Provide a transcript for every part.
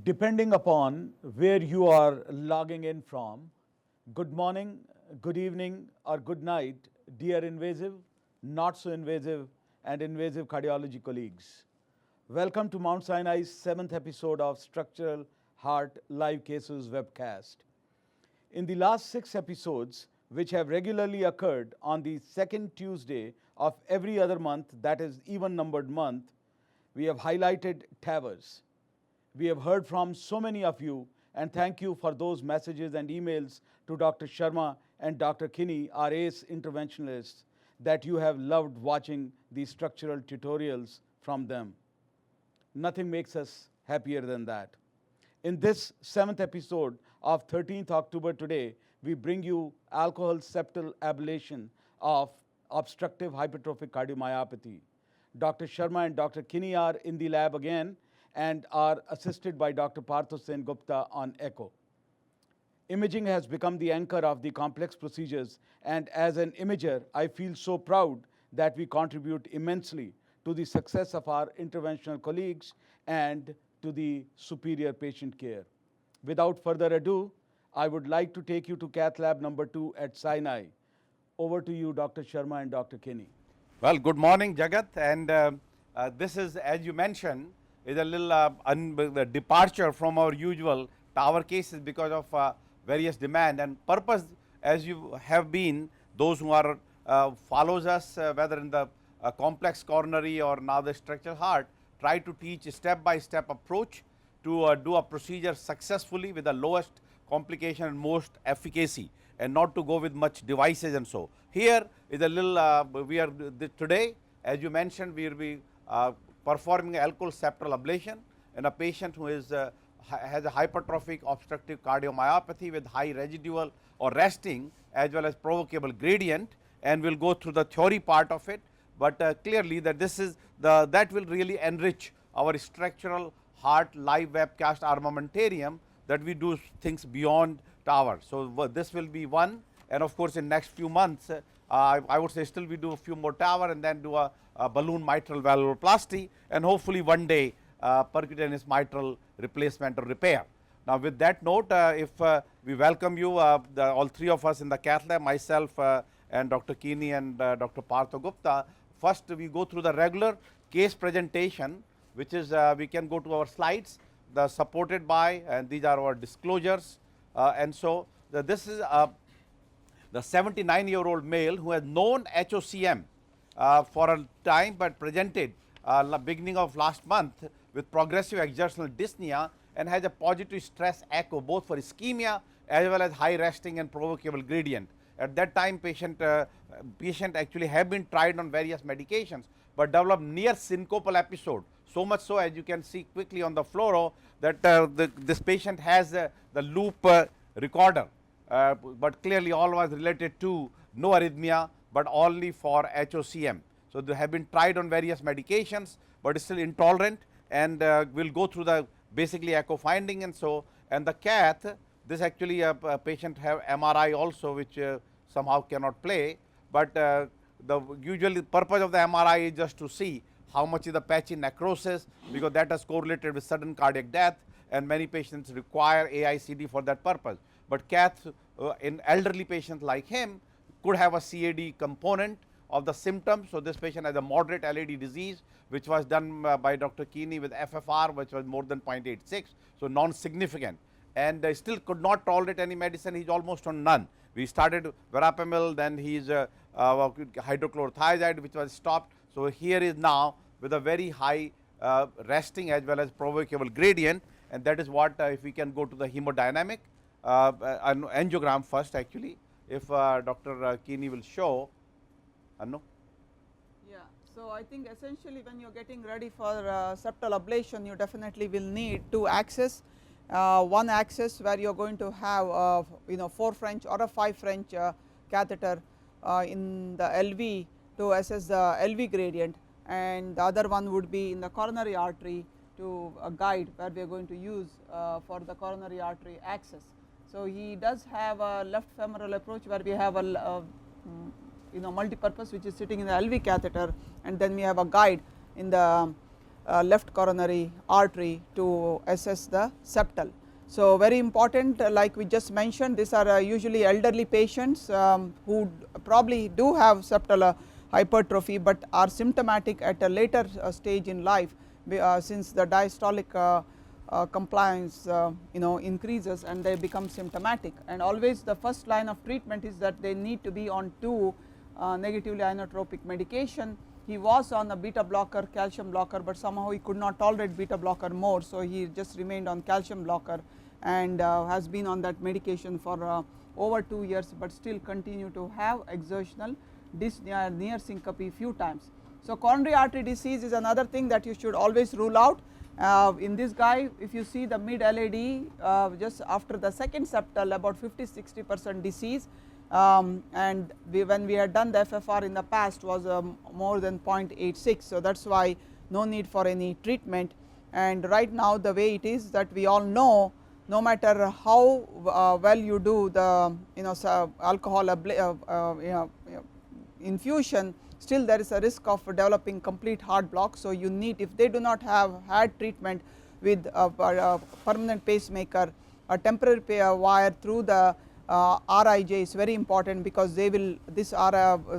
Depending upon where you are logging in from, good morning, good evening, or good night, dear invasive, not so invasive, and invasive cardiology colleagues. Welcome to Mount Sinai's 7th episode of Structural Heart Live Cases webcast. In the last 6 episodes, which have regularly occurred on the second Tuesday of every other month, that is even numbered month, we have highlighted TAVRs. We have heard from so many of you, and thank you for those messages and emails to Dr. Sharma and Dr. Kinney, our ACE interventionalists, that you have loved watching these structural tutorials from them. Nothing makes us happier than that. In this 7th episode of 13th October today, we bring you alcohol septal ablation of obstructive hypertrophic cardiomyopathy. Dr. Sharma and Dr. Kinney are in the lab again and are assisted by Dr. Partho Sen Gupta on echo. Imaging has become the anchor of the complex procedures, and as an imager, I feel so proud that we contribute immensely to the success of our interventional colleagues and to the superior patient care. Without further ado, I would like to take you to cath lab number 2 at Sinai. Over to you, Dr. Sharma and Dr. Kinney. Well, good morning, Jagat, and this is, as you mentioned, is a little departure from our usual tower cases because of various demand and purpose. As you have been, those who are follows us, whether in the complex coronary or now the structural heart, try to teach a step-by-step approach to do a procedure successfully with the lowest complication and most efficacy, and not to go with much devices and so. Here is a little, we are today, as you mentioned, we will be performing alcohol septal ablation in a patient who is has a hypertrophic obstructive cardiomyopathy with high residual or resting as well as provocable gradient, and we will go through the theory part of it, but clearly that this is that will really enrich our structural heart live webcast armamentarium, that we do things beyond tower. So this will be one, and of course in next few months I would say still we do a few more tower and then do a balloon mitral valvuloplasty, and hopefully one day percutaneous mitral replacement or repair. Now with that note, if we welcome you, all three of us in the cath lab, myself and Dr. Kinney and Dr. Partho Gupta. First we go through the regular case presentation, which is we can go to our slides, the supported by, and these are our disclosures, and so this is the 79-year-old male who has known HOCM for a time, but presented beginning of last month with progressive exertional dyspnea and has a positive stress echo both for ischemia as well as high resting and provocable gradient. At that time patient actually have been tried on various medications, but developed near syncopal episode, so much so, as you can see quickly on the fluoro, that this patient has the loop recorder, but clearly all was related to no arrhythmia, but only for HOCM. So they have been tried on various medications, but still intolerant, and we'll go through the basically echo finding and so. And the cath, this actually a patient have MRI also, which somehow cannot play, but the usually purpose of the MRI is just to see how much is the patchy necrosis, because that is correlated with sudden cardiac death, and many patients require AICD for that purpose. But cath in elderly patients like him could have a CAD component of the symptoms. So this patient has a moderate LAD disease, which was done by Dr. Kinney with FFR, which was more than 0.86, so non-significant, and still could not tolerate any medicine. He's almost on none. We started verapamil, then he's hydrochlorothiazide, which was stopped. So here is now with a very high resting as well as provocable gradient, and that is what if we can go to the hemodynamic angiogram first, actually, if Dr. Kinney will show. No? Yeah, so I think essentially when you are getting ready for septal ablation, you definitely will need two axes. One axis where you are going to have 4 French or a 5 French catheter in the LV to assess the LV gradient, and the other one would be in the coronary artery to a guide where we are going to use for the coronary artery axis. So he does have a left femoral approach where we have a multi-purpose which is sitting in the LV catheter, and then we have a guide in the left coronary artery to assess the septal. So, very important, like we just mentioned, these are usually elderly patients who probably do have septal hypertrophy, but are symptomatic at a later stage in life, since the diastolic compliance increases and they become symptomatic. And always the first line of treatment is that they need to be on 2 negatively inotropic medication. He was on a beta blocker, calcium blocker, but somehow he could not tolerate beta blocker more. So, he just remained on calcium blocker and has been on that medication for over 2 years, but still continue to have exertional dyspnea near syncope few times. So, coronary artery disease is another thing that you should always rule out. In this guy, if you see the mid LAD just after the second septal, about 50-60% disease, and when we had done the FFR in the past was more than 0.86. So, that is why no need for any treatment. And right now the way it is that we all know, no matter how well you do the alcohol infusion, still there is a risk of developing complete heart block. So, you need, if they do not have had treatment with a permanent pacemaker, a temporary wire through the RIJ is very important, because they will, this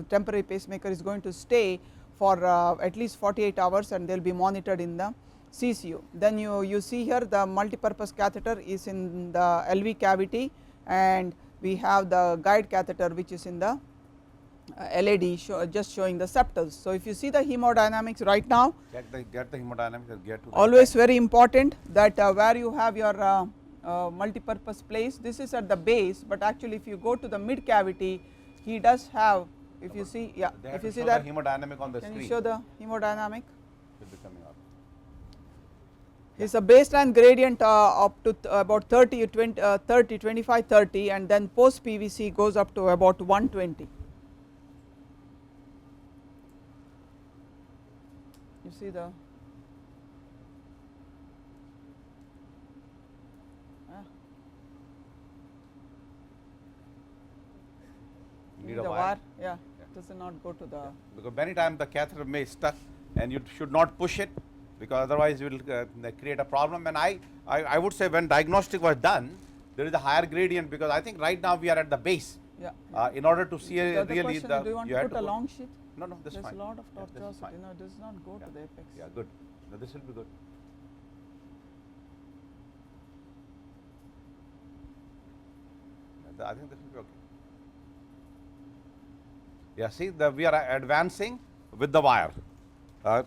temporary pacemaker is going to stay for at least 48 hours and they will be monitored in the CCU. Then you see here the multipurpose catheter is in the LV cavity, and we have the guide catheter which is in the LAD just showing the septals. So, if you see the hemodynamics right now, get the hemodynamics and get to always very important that where you have your multipurpose place, this is at the base, but actually if you go to the mid cavity, he does have, if you see, yeah, if you see that hemodynamic on the can screen. you show the hemodynamic? Should be coming up. It's a baseline gradient up to about 30, 20, 30, 25, 30, and then post PVC goes up to about 120. You see the Need a wire, yeah, does not go to the, because many times the catheter may stuck and you should not push it, because otherwise you will create a problem. And I would say when diagnostic was done, there is a higher gradient, because I think right now we are at the base. Yeah. In order to see the really question, do you want to put a long sheet? No, this is There's fine. a lot of Yeah, this is tortuosity, fine. it does not go to the apex. Yeah, good. No, this will be good. I think this will be okay. Yeah, see, we are advancing with the wire,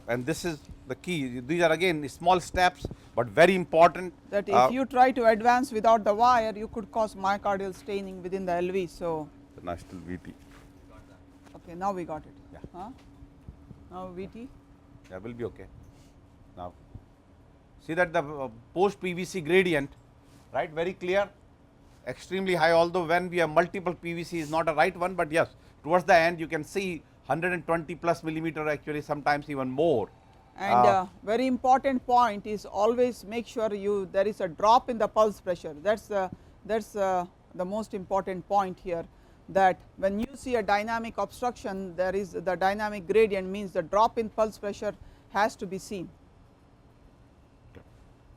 and this is the key. These are again small steps, but very important. That if you try to advance without the wire, you could cause myocardial staining within the LV. So, now still VT. okay, now we got it. Yeah. Huh? Now VT. Yeah, will be okay. Now, see that the post PVC gradient, right? Very clear, extremely high. Although when we have multiple PVC is not a right one, but yes, towards the end you can see 120 plus millimeter, actually sometimes even more. And very important point is always make sure there is a drop in the pulse pressure. That's the most important point here, that when you see a dynamic obstruction, there is the dynamic gradient, means the drop in pulse pressure has to be seen.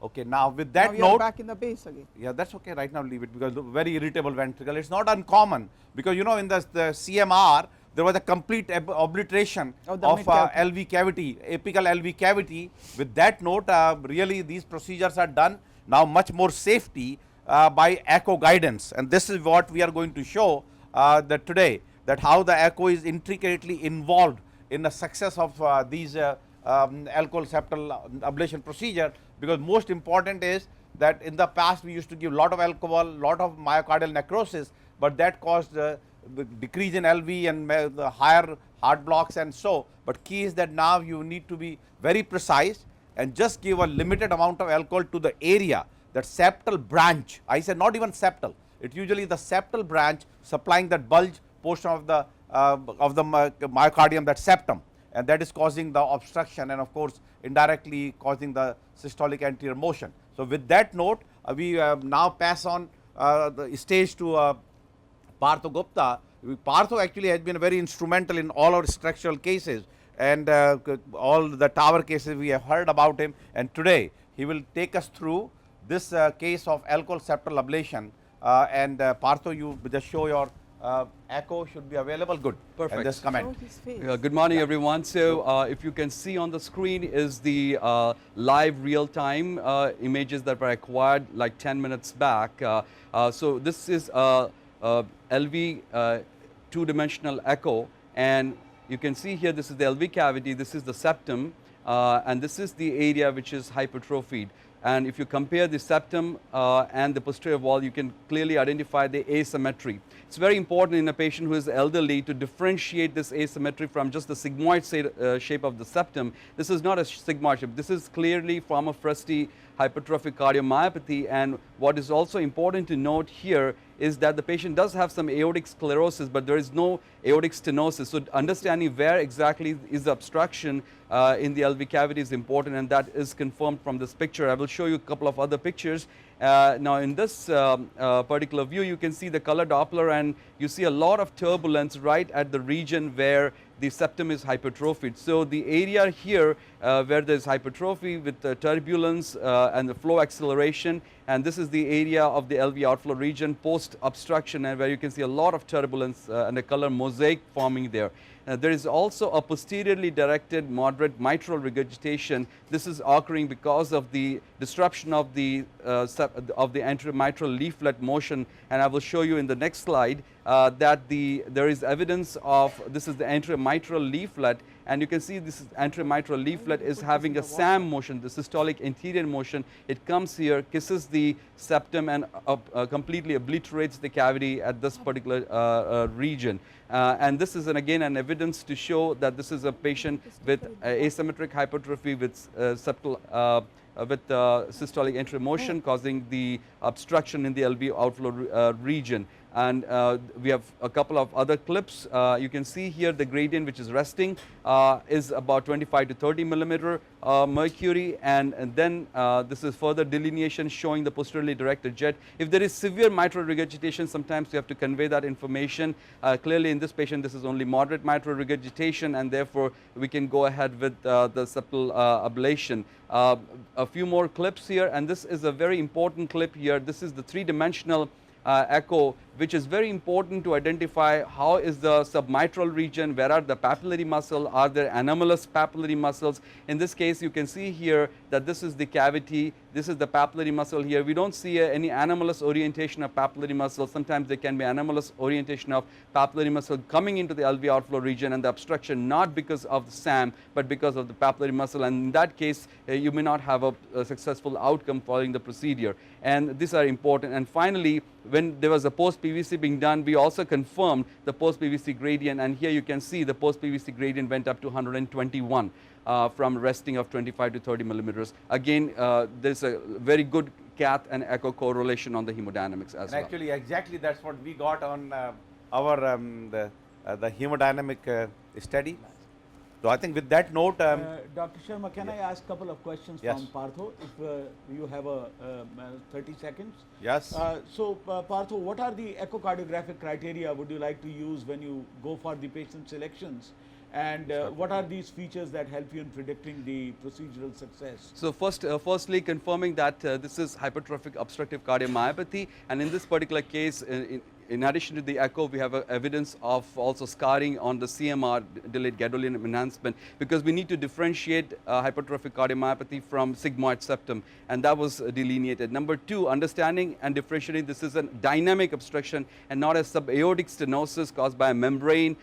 Okay, now with that now note, back in the base again. Yeah, that's okay. Right now leave it, because the very irritable ventricle. It's not uncommon, because you know in the CMR there was a complete obliteration of LV cavity, apical LV cavity. With that note, really these procedures are done now much more safety by echo guidance, and this is what we are going to show that today, that how the echo is intricately involved in the success of these alcohol septal ablation procedure. Because most important is that in the past we used to give lot of alcohol, lot of myocardial necrosis, but that caused the decrease in LV and the higher heart blocks and so. But key is that now you need to be very precise and just give a limited amount of alcohol to the area, that septal branch. I said not even septal, it's usually the septal branch supplying that bulge portion of the myocardium, that septum, and that is causing the obstruction and of course indirectly causing the systolic anterior motion. So, with that note, we now pass on the stage to Partho Gupta. Partho actually has been very instrumental in all our structural cases, and all the tower cases we have heard about him, and today he will take us through this case of alcohol septal ablation. And Partho, you just show your echo should be available. Good. Perfect. And just comment. Show his face. Good morning, everyone. So, if you can see on the screen is the live real-time images that were acquired like 10 minutes back. So, this is LV two-dimensional echo, and you can see here this is the LV cavity, this is the septum, and this is the area which is hypertrophied. And if you compare the septum and the posterior wall, you can clearly identify the asymmetry. It's very important in a patient who is elderly to differentiate this asymmetry from just the sigmoid shape of the septum. This is not a sigmoid shape. This is clearly from a Fresti hypertrophic cardiomyopathy. And what is also important to note here is that the patient does have some aortic sclerosis, but there is no aortic stenosis. So understanding where exactly is the obstruction in the LV cavity is important, and that is confirmed from this picture. I will show you a couple of other pictures. Now in this particular view, you can see the color Doppler, and you see a lot of turbulence right at the region where the septum is hypertrophied. So the area here where there is hypertrophy with the turbulence and the flow acceleration, and this is the area of the LV outflow region post obstruction, and where you can see a lot of turbulence and a color mosaic forming there. There is also a posteriorly directed moderate mitral regurgitation. This is occurring because of the disruption of the anterior mitral leaflet motion, and I will show you in the next slide that there is evidence of this is the anterior mitral leaflet, and you can see this anterior mitral leaflet is having a SAM motion, the systolic anterior motion. It comes here, kisses the septum, and completely obliterates the cavity at this particular region. And this is again an evidence to show that this is a patient with asymmetric hypertrophy with septal with systolic anterior motion causing the obstruction in the LV outflow region. And we have a couple of other clips. You can see here the gradient which is resting is about 25 to 30 millimeter mercury, and then this is further delineation showing the posteriorly directed jet. If there is severe mitral regurgitation, sometimes we have to convey that information. Clearly in this patient this is only moderate mitral regurgitation, and therefore we can go ahead with the septal ablation. A few more clips here, and this is a very important clip here. This is the three-dimensional echo, which is very important to identify how is the submitral region, where are the papillary muscle, are there anomalous papillary muscles. In this case you can see here that this is the cavity, this is the papillary muscle here. We don't see any anomalous orientation of papillary muscle. Sometimes there can be anomalous orientation of papillary muscle coming into the LV outflow region, and the obstruction not because of the SAM but because of the papillary muscle, and in that case you may not have a successful outcome following the procedure, and these are important. And finally, when there was a post-PVC being done, we also confirmed the post-PVC gradient, and here you can see the post-PVC gradient went up to 121 from resting of 25 to 30 millimeters. Again, there's a very good cath and echo correlation on the hemodynamics as well. Actually, exactly that's what we got on our the hemodynamic study. So I think with that note, Dr. Sharma, can I ask a couple of questions from Partho, if you have 30 seconds? Yes. So Partho, what are the echocardiographic criteria would you like to use when you go for the patient selections? And what are these features that help you in predicting the procedural success? So firstly confirming that this is hypertrophic obstructive cardiomyopathy, and in this particular case, in addition to the echo, we have evidence of also scarring on the CMR, delayed gadolinium enhancement, because we need to differentiate hypertrophic cardiomyopathy from sigmoid septum, and that was delineated. Number two, understanding and differentiating this is a dynamic obstruction and not a subaortic stenosis caused by a membrane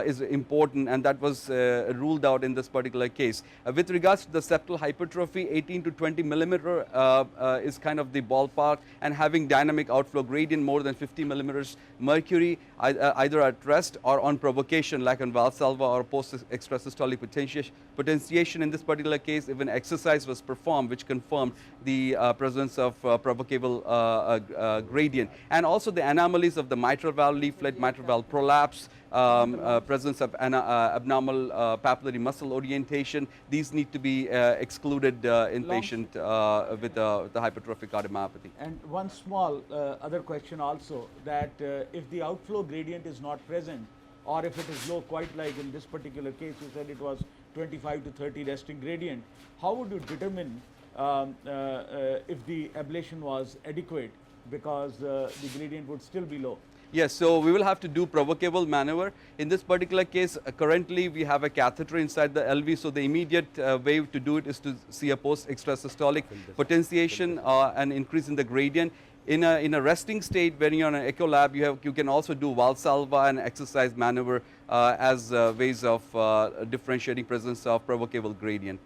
is important, and that was ruled out in this particular case. With regards to the septal hypertrophy, 18 to 20 millimeter is kind of the ballpark, and having dynamic outflow gradient more than 50 millimeters mercury, either at rest or on provocation like on Valsalva or post-extrasystolic potentiation. In this particular case, even exercise was performed which confirmed the presence of provocable gradient. And also the anomalies of the mitral valve leaflet, mitral valve prolapse, presence of abnormal papillary muscle orientation. These need to be excluded in patient with the hypertrophic cardiomyopathy. And one small other question also, that if the outflow gradient is not present, or if it is low, quite like in this particular case, you said it was 25 to 30 resting gradient, how would you determine if the ablation was adequate, because the gradient would still be low? Yes, so we will have to do provocable maneuver. In this particular case, currently we have a catheter inside the LV, so the immediate way to do it is to see a post-extrasystolic potentiation and increase in the gradient. In a resting state, when you're on an echo lab, you can also do Valsalva and exercise maneuver as ways of differentiating presence of provocable gradient.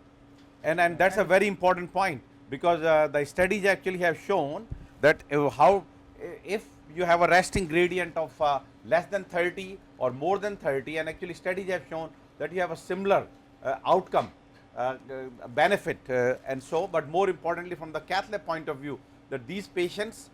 And that's a very important point, because the studies actually have shown that if you have a resting gradient of less than 30 or more than 30, and actually studies have shown that you have a similar outcome benefit, and so, but more importantly from the cath lab point of view, that these patients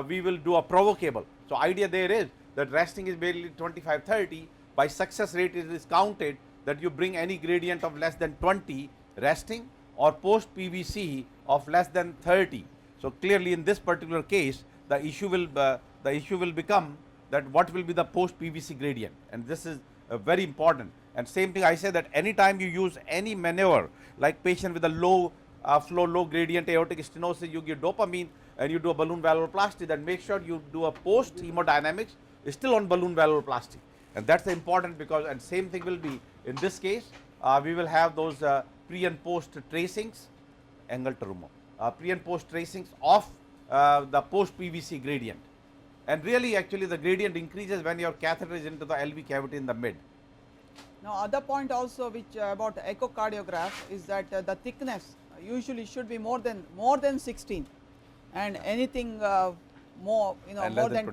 we will do a provocable. So idea there is that resting is barely 25-30, by success rate it is counted that you bring any gradient of less than 20 resting or post PVC of less than 30. So clearly in this particular case the issue will become that what will be the post PVC gradient, and this is very important. And same thing I say, that anytime you use any maneuver like patient with a low flow, low gradient aortic stenosis, you give dopamine and you do a balloon valvuloplasty, then make sure you do a post hemodynamics still on balloon valvuloplasty, and that's important, because, and same thing will be in this case, we will have those pre and post tracings, angle terumo, pre and post tracings of the post PVC gradient. And really actually the gradient increases when your catheter is into the LV cavity in the mid. Now other point also which about echocardiograph is that the thickness usually should be more than 16, and anything more, you know, more than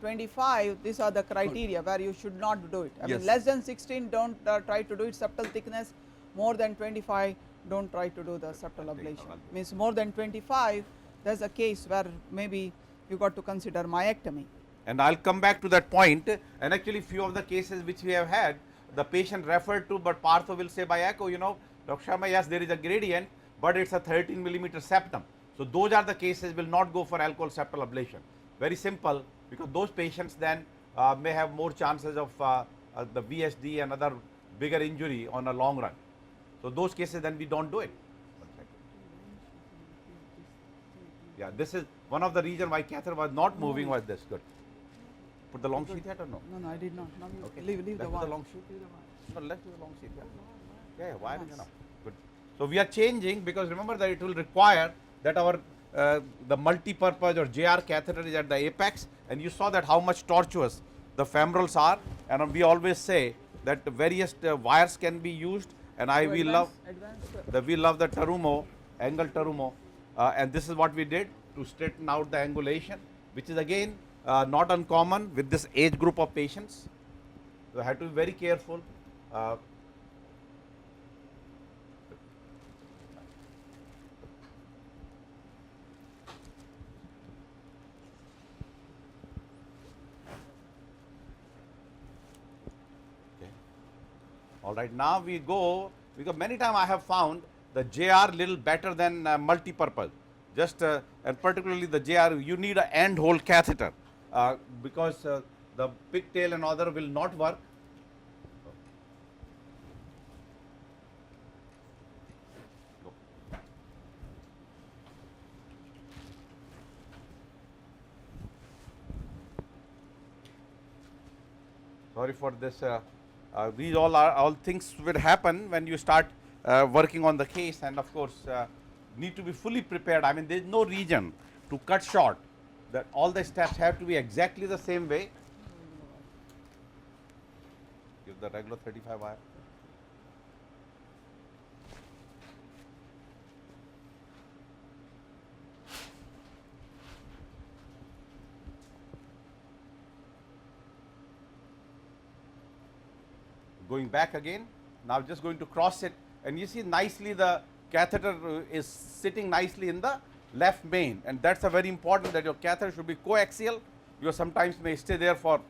25, these are the criteria where you should not do it. I mean less than 16 don't try to do it septal thickness, more than 25 don't try to do the septal ablation. Means more than 25, there is a case where maybe you got to consider myectomy. And I will come back to that point, and actually few of the cases which we have had, the patient referred to, but Partho will say by echo, you know, Dr. Sharma, yes there is a gradient, but it is a 13 millimeter septum. So those are the cases will not go for alcohol septal ablation. Very simple, because those patients then may have more chances of the VSD and other bigger injury on a long run. So those cases then we don't do it. Yeah, this is one of the reason why catheter was not moving was this. Good. Put the long sheet yet or no? No, I did not. No, Okay. Leave the Left wire. the long sheet. No, left the long sheet. Yeah, wire is enough. Good. So we are changing, because remember that it will require that our the multi-purpose or JR catheter is at the apex, and you saw that how much tortuous the femorals are, and we always say that various wires can be used, and we love the terumo, angle terumo, and this is what we did to straighten out the angulation, which is again not uncommon with this age group of patients. So I have to be very careful. All right, now we go, because many times I have found the JR little better than multi-purpose. Just and particularly the JR, you need an end hole catheter, because the pigtail and other will not work. Sorry for this. These all things will happen when you start working on the case, and of course need to be fully prepared. I mean, there is no reason to cut short, that all the steps have to be exactly the same way. Give the regular 35 wire. Going back again, now just going to cross it, and you see nicely the catheter is sitting nicely in the left main, and that's a very important, that your catheter should be coaxial. You sometimes may stay there for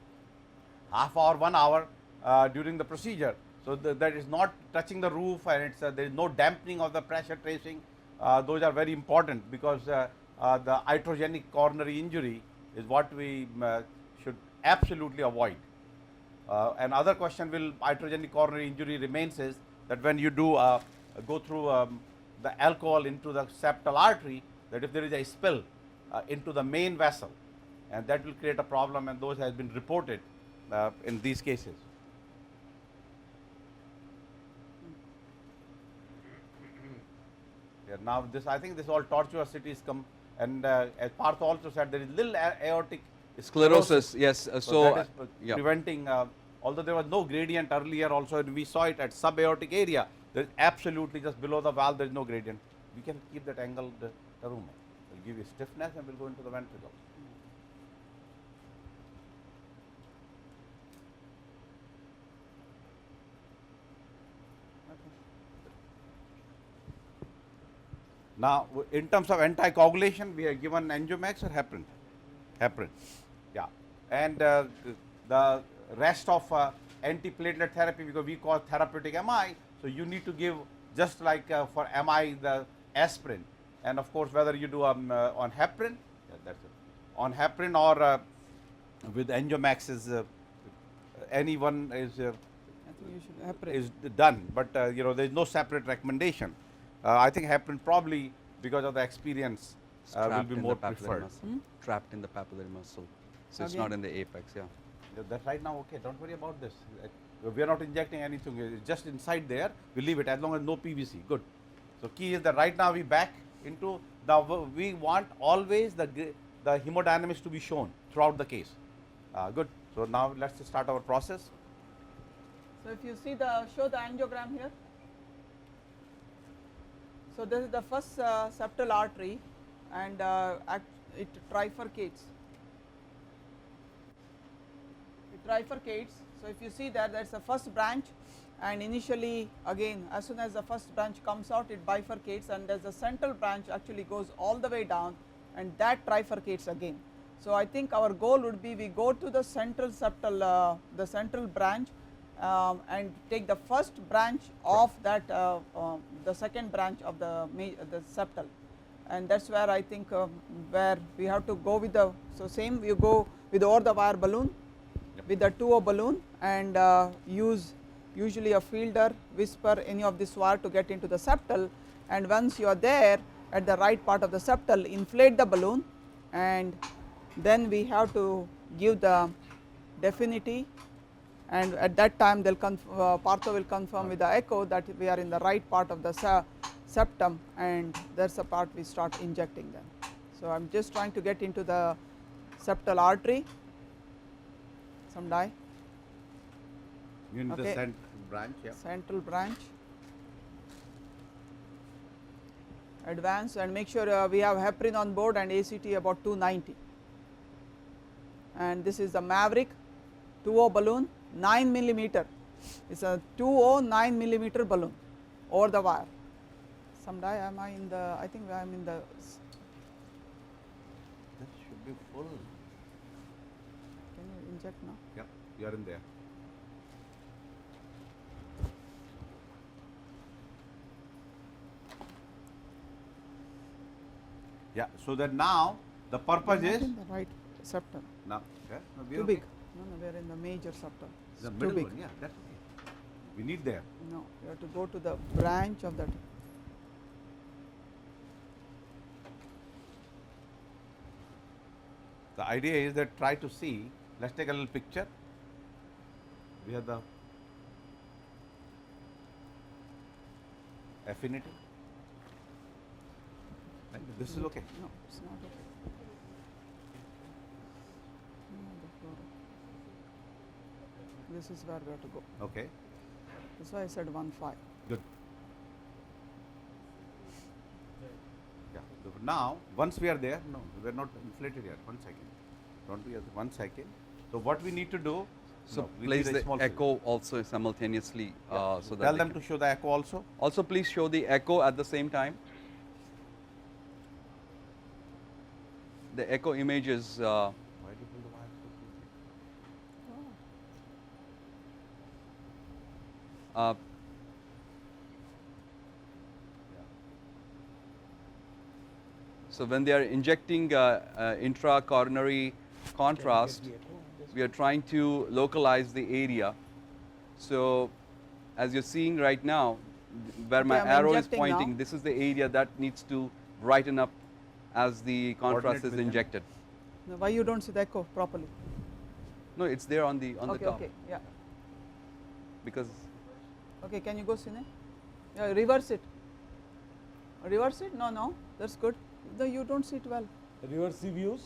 half hour, 1 hour during the procedure, so that is not touching the roof, and it's there is no dampening of the pressure tracing. Those are very important, because the iatrogenic coronary injury is what we should absolutely avoid. Another question will iatrogenic coronary injury remains is that when you do go through the alcohol into the septal artery, that if there is a spill into the main vessel, and that will create a problem, and those has been reported in these cases. Yeah, now this, I think this all tortuosity is come, and as Partha also said, there is little aortic Sclerosis, yes. So that is yeah. preventing, although there was no gradient earlier also, and we saw it at subaortic area, there is absolutely just below the valve, there is no gradient. We can keep that angled room. It will give you stiffness and will go into the ventricle. Now, in terms of anticoagulation, we have given Angiomax or heparin? Heparin, yeah. And the rest of antiplatelet therapy, because we call therapeutic MI, so you need to give just like for MI the aspirin, and of course whether you do on heparin, yeah, that's it. On heparin or with Angiomax is anyone is I think you should heparin. is done, but you know there is no separate recommendation. I think heparin probably because of the experience will be more preferred. Trapped in the papillary muscle, so it's Again? not in the apex. Yeah. Yeah, that's right now okay. Don't worry about this. We are not injecting anything. It's just inside there. We leave it as long as no PVC. Good. So key is that right now we back into the. We want always the hemodynamics to be shown throughout the case. Good. So now let's start our process. So if you see show the angiogram here. So this is the first septal artery, and it trifurcates. It trifurcates. So if you see that's the first branch, and initially again as soon as the first branch comes out, it bifurcates, and there's the central branch actually goes all the way down, and that trifurcates again. So I think our goal would be we go to the central septal, the central branch, and take the first branch of that, the second branch of the septal, and that's where I think where we have to go with the, so same you go with over the wire balloon, with the 2O balloon, and use usually a fielder, whisper, any of this wire to get into the septal, and once you are there at the right part of the septal, inflate the balloon, and then we have to give the definity, and at that time they'll Partha will confirm with the echo that we are in the right part of the septum, and that's the part we start injecting them. So I'm just trying to get into the septal artery. Some dye. In the Okay. central branch, yeah. Central branch. Advance and make sure we have heparin on board and ACT about 290. And this is the Maverick 2O balloon, 9 millimeter. It's a 2O 9 millimeter balloon over the wire. Some dye, am I in the, I think I am in the. That should be full. Can you inject now? Yeah, you are in there. Yeah, so that now the purpose We are is in the right septum. now. Yeah, no, we are Too okay. big. No, we are in the major septum. The It's middle too big. one, yeah, that's okay. We need there. No, you have to go to the branch of that. The idea is that try to see. Let's take a little picture. We have the affinity. Right? This is okay. No, it's not okay. No, the fluoro. This is where we have to go. Okay, That's why I said 1.5. good. Yeah. So now, once we are there, no, we are not inflated yet. 1 second. Don't be 1 second. So what we need to do? So no, we place need a the small echo also simultaneously, Yeah. so that Tell they them can- to show the echo also. Also, please show the echo at the same time. The echo image is Why do you pull the wire so quickly? uh, so when they are injecting intracoronary contrast, we are trying to localize the area. So as you're seeing right now, where my I'm arrow is injecting pointing, now. this is the area that needs to brighten up as the contrast Coordinate is vision. injected. Now, why you don't see the echo properly? No, it's there on the Okay, top okay, yeah. because Okay, can you go Sine? Yeah, reverse it. Reverse it? No, no, that's good. No, you don't see it well. Reverse the views.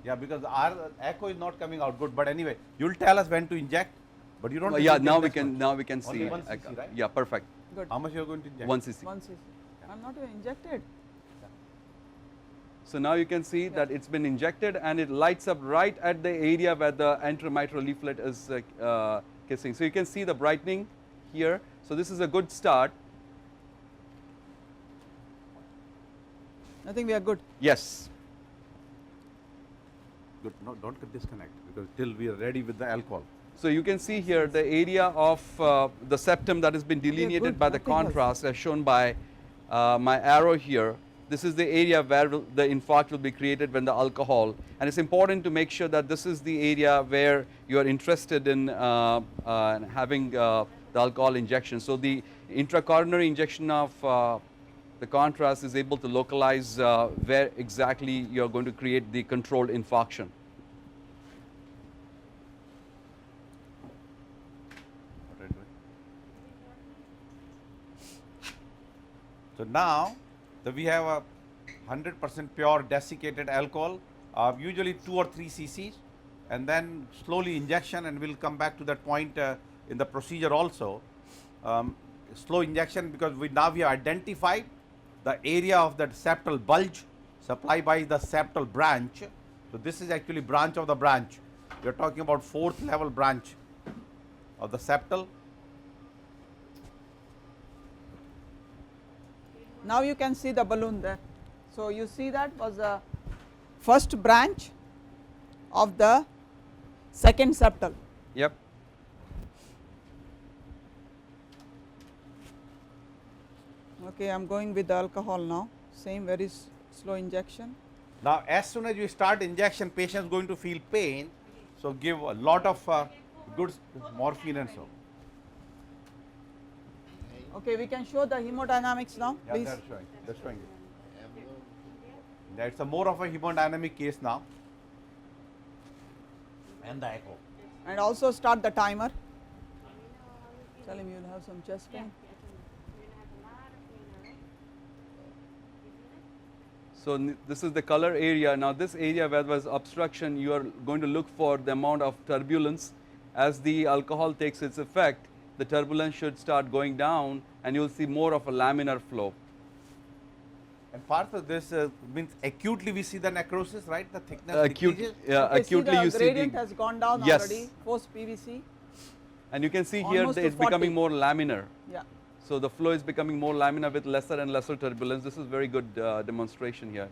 Yeah, because our echo is not coming out good. But anyway, you'll tell us when to inject, but you don't. yeah, inject now we this can much. now we can Only see 1 cc, right? yeah, perfect. Good. How much you are going to inject? 1 cc. 1 cc. I'm not even injected. So now you can see that it's been injected and it lights up right at the area where the anteromitral leaflet is kissing. So you can see the brightening here. So this is a good start. I think we are good. Yes. Good. No, don't disconnect because till we are ready with the alcohol. So you can see here the area of the septum that has been delineated good, by the nothing else. contrast as shown by my arrow here. This is the area where the infarct will be created when the alcohol, and it's important to make sure that this is the area where you are interested in having the alcohol injection. So the intracoronary injection of the contrast is able to localize where exactly you are going to create the controlled infarction. So now that we have a 100% pure desiccated alcohol, usually 2 or 3 cc's, and then slowly injection, and we'll come back to that point in the procedure also. Slow injection because now we have identified the area of that septal bulge supplied by the septal branch. So this is actually branch of the branch. We are talking about 4th level branch of the septal. Now you can see the balloon there. So you see that was the first branch of the second septal. Yep. Okay, I am going with the alcohol now. Same very slow injection. Now, as soon as you start injection, patient is going to feel pain. So give a lot of good morphine and so. Okay, we can show the hemodynamics now, Yeah, please. that's showing. That's showing it. That's a more of a hemodynamic case now. And the echo. And also start the timer. Tell him you'll have some chest pain. So this is the color area. Now this area where there was obstruction, you are going to look for the amount of turbulence. As the alcohol takes its effect, the turbulence should start going down and you will see more of a laminar flow. And part of this means acutely we see the necrosis, right? The thickness decreases. Okay, acutely see you the see gradient the, has gone down Yes. already, post PVC. and you can see here almost that to it's becoming 40. more laminar. Yeah. So the flow is becoming more laminar with lesser and lesser turbulence. This is very good demonstration here.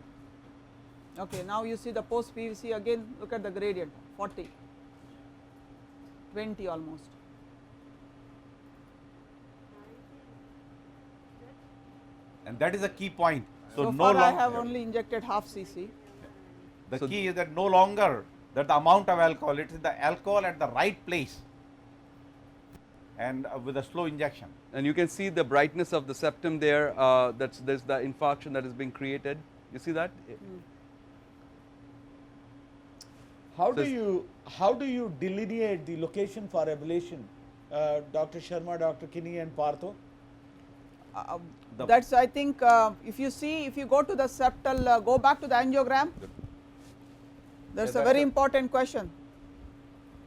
Okay, now you see the post PVC again, look at the gradient, 40, 20 almost. And that is a key point. So, So no far I longer have only injected half cc. the So key is that no longer that the amount of alcohol, it is the alcohol at the right place and with a slow injection. And you can see the brightness of the septum there. There's the infarction that is being created. You see that? How So do you delineate the location for ablation, Dr. Sharma, Dr. Kinney, and Partho? That's I think if you see, if you go to the septal, go back to the angiogram. That's a very important question.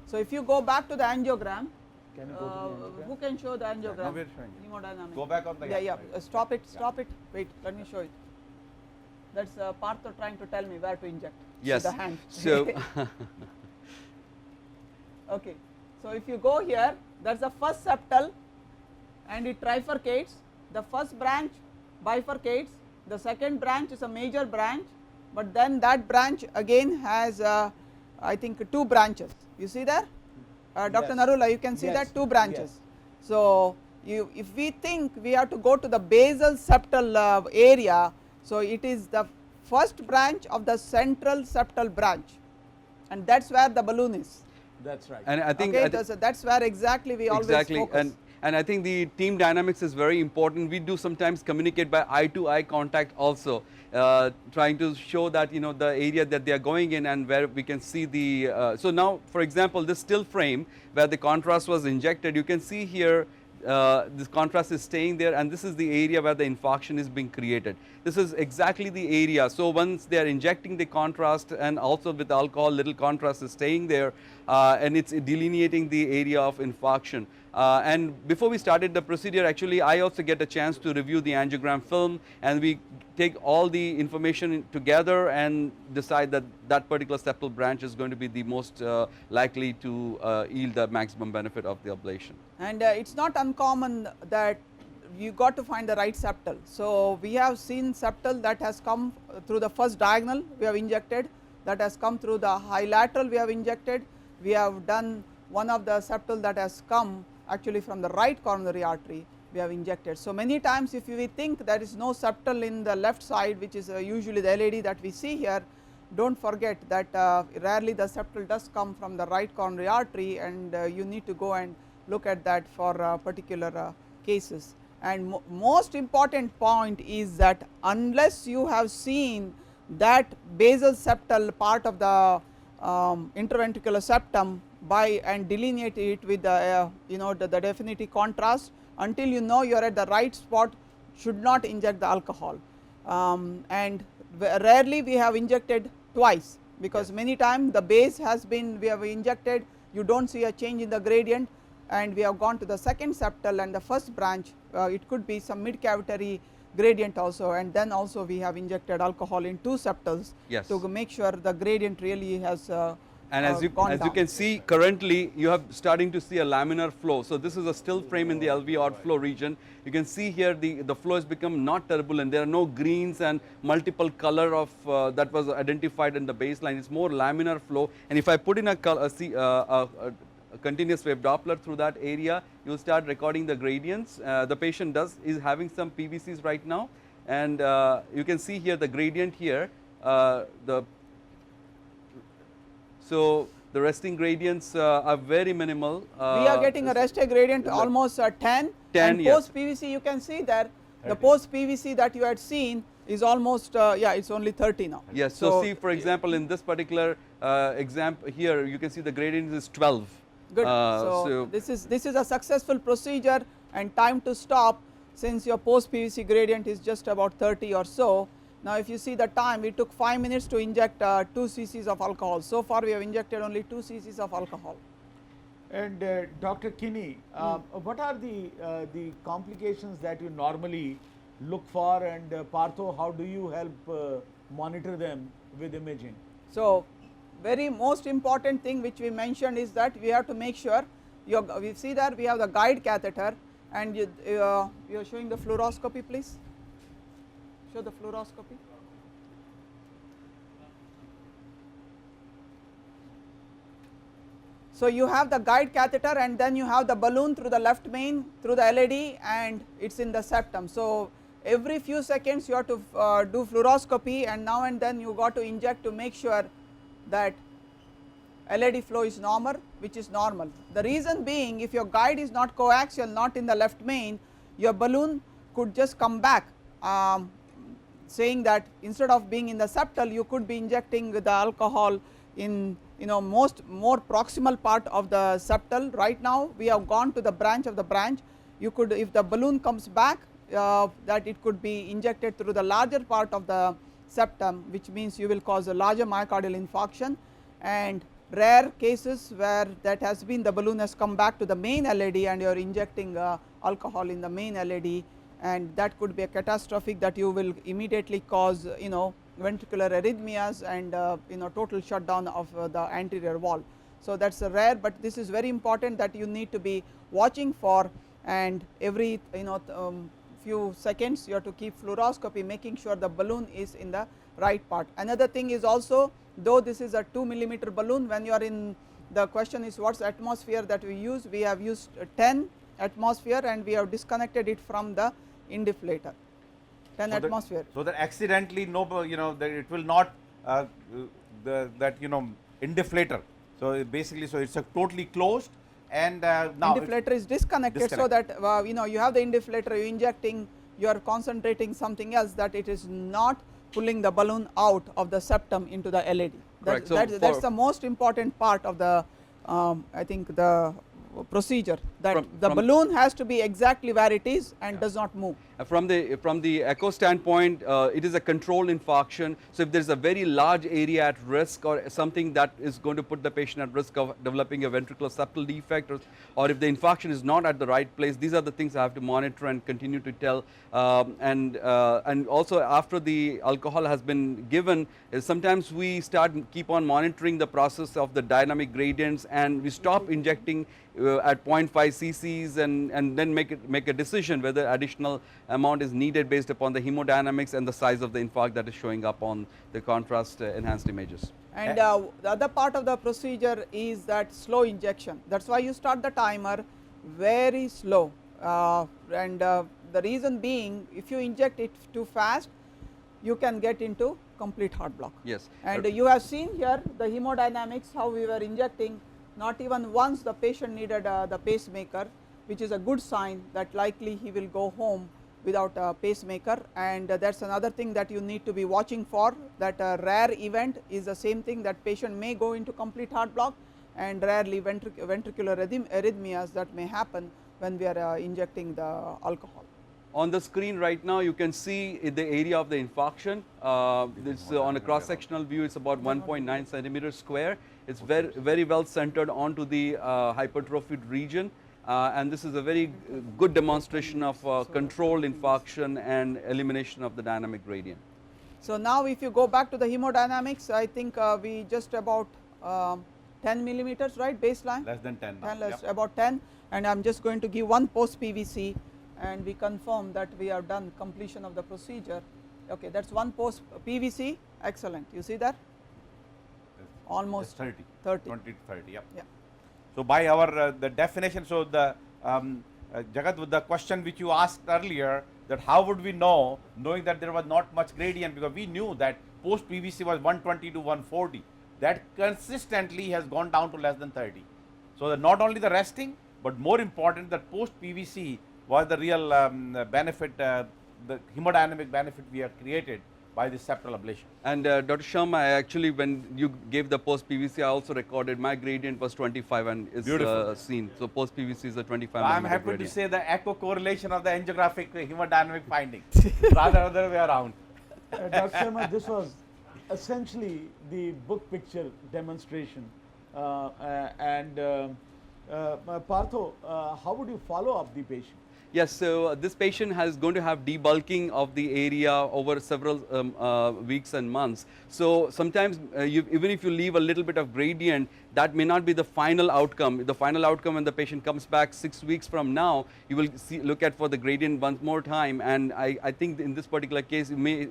So if you go back to the angiogram, Can you go to the angiogram? who can show the Now angiogram? we are showing you. Hemodynamic. Go back on the Yeah, right. stop it, stop it. Wait, let me show it. That's Partho trying to tell me where to inject. Yes. With the hand. So Okay, so if you go here, that's the first septal and it trifurcates. The first branch bifurcates, the second branch is a major branch, but then that branch again has I think 2 branches. You see there? Dr. Yes. Narula, you can see Yes. that 2 branches. Yes. So if we think we have to go to the basal septal area, so it is the first branch of the central septal branch, and that's where the balloon is. That's right. And I think Okay, that's where exactly we always focus. And I think the team dynamics is very important. We do sometimes communicate by eye to eye contact also, trying to show that, you know, the area that they are going in and where we can see the, so now for example this still frame where the contrast was injected, you can see here this contrast is staying there, and this is the area where the infarction is being created. This is exactly the area. So once they are injecting the contrast and also with alcohol, little contrast is staying there, and it's delineating the area of infarction. And before we started the procedure, actually I also get a chance to review the angiogram film, and we take all the information together and decide that that particular septal branch is going to be the most likely to yield the maximum benefit of the ablation. And it's not uncommon that you got to find the right septal. So we have seen septal that has come through the first diagonal we have injected, that has come through the high lateral we have injected. We have done one of the septal that has come actually from the right coronary artery we have injected. So many times if we think there is no septal in the left side, which is usually the LAD that we see here, don't forget that rarely the septal does come from the right coronary artery, and you need to go and look at that for particular cases. And most important point is that unless you have seen that basal septal part of the interventricular septum by and delineate it with the you know the definitive contrast, until you know you are at the right spot, should not inject the alcohol. And rarely we have injected twice, because many times the base has been, we have injected, you do not see a change in the gradient, and we have gone to the second septal and the first branch, it could be some mid cavitary gradient also, and then also we have injected alcohol in 2 septals to make sure the gradient really has and as you can see currently, you have starting to see a laminar flow. So this is a still frame in the LVOT flow region. You can see here the flow has become not turbulent. There are no greens and multiple color of that was identified in the baseline. It's more laminar flow. And if I put in a continuous wave Doppler through that area, you will start recording the gradients. The patient is having some PVCs right now, and you can see here the gradient here. So the resting gradients are very minimal. We are getting a resting gradient almost 10, and post PVC you can see that the post PVC that you had seen is almost it's only 30 now. Yes. So see, for example, in this particular example here, you can see the gradient is 12. Good. So this is a successful procedure, and time to stop, since your post PVC gradient is just about 30 or so. Now if you see the time, it took 5 minutes to inject 2 cc's of alcohol. So far we have injected only 2 cc's of alcohol. And Dr. Kinney, what are the complications that you normally look for, and Partho, how do you help monitor them with imaging? So very most important thing which we mentioned is that we have to make sure we see that we have the guide catheter, and you are showing the fluoroscopy, please. Show the fluoroscopy. So you have the guide catheter, and then you have the balloon through the left main through the LAD, and it's in the septum. So every few seconds you have to do fluoroscopy, and now and then you got to inject to make sure that LAD flow is normal, which is normal. The reason being, if your guide is not coaxial, not in the left main, your balloon could just come back, saying that instead of being in the septal, you could be injecting the alcohol in more proximal part of the septal. Right now we have gone to the branch of the branch. You could, if the balloon comes back, that it could be injected through the larger part of the septum, which means you will cause a larger myocardial infarction. And rare cases where that has been, the balloon has come back to the main LAD and you are injecting alcohol in the main LAD, and that could be a catastrophic, that you will immediately cause ventricular arrhythmias and total shutdown of the anterior wall. So that's a rare, but this is very important that you need to be watching for, and every few seconds you have to keep fluoroscopy, making sure the balloon is in the right part. Another thing is also, though this is a 2 millimeter balloon, when you are in, the question is what's atmosphere that we use. We have used 10 atmosphere, and we have disconnected it from the indiflator, 10 atmosphere. So that accidentally that it will not indiflator So, basically, so it's a totally closed, and now Inflator is disconnected, so that you know, you have the inflator, you are injecting, you are concentrating something else, that it is not pulling the balloon out of the septum into the LAD. Correct. So That's the most important part of the I think the procedure, that the balloon has to be exactly where it is and does not move. From the echo standpoint, it is a controlled infarction. So if there is a very large area at risk, or something that is going to put the patient at risk of developing a ventricular septal defect, or if the infarction is not at the right place, these are the things I have to monitor and continue to tell. And also, after the alcohol has been given, sometimes we keep on monitoring the process of the dynamic gradients, and we stop injecting at 0.5 cc's, and then make a decision whether additional amount is needed based upon the hemodynamics and the size of the infarct that is showing up on the contrast enhanced images. And the other part of the procedure is that slow injection. That is why you start the timer very slow, and the reason being, if you inject it too fast, you can get into complete heart block. Yes. And you have seen here the hemodynamics, how we were injecting, not even once the patient needed the pacemaker, which is a good sign that likely he will go home without a pacemaker. And that is another thing that you need to be watching for, that a rare event is the same thing, that patient may go into complete heart block, and rarely ventricular arrhythmias that may happen when we are injecting the alcohol. On the screen right now, you can see the area of the infarction. This on a cross sectional view, it's about 1.9 centimeters square. It's very well centered onto the hypertrophied region. And this is a very good demonstration of controlled infarction and elimination of the dynamic gradient. So now if you go back to the hemodynamics, I think we just about 10 millimeters, right, baseline? Less than 10 now. About 10, and I am just going to give one post PVC, and we confirm that we have done completion of the procedure. Okay, that is one post PVC, excellent. You see that? Almost 30. 30. 20 to 30, yeah. Yeah. So by our the definition, so the Jagat, with the question which you asked earlier, that how would we know, knowing that there was not much gradient, because we knew that post PVC was 120 to 140, that consistently has gone down to less than 30. So that not only the resting, but more important, that post PVC was the real benefit, the hemodynamic benefit we have created by the septal ablation. And Dr. Sharma, I actually, when you gave the post PVC, I also recorded my gradient was 25 and is seen. So post PVC is a 25. I am happy gradient. to say the echo correlation of the angiographic hemodynamic findings, rather other way around. Dr. Sharma, this was essentially the book picture demonstration. Partho, how would you follow up the patient? Yes, so this patient is going to have debulking of the area over several weeks and months. So sometimes even if you leave a little bit of gradient, that may not be the final outcome. The final outcome, when the patient comes back 6 weeks from now, you will look at for the gradient one more time. And I think in this particular case, you may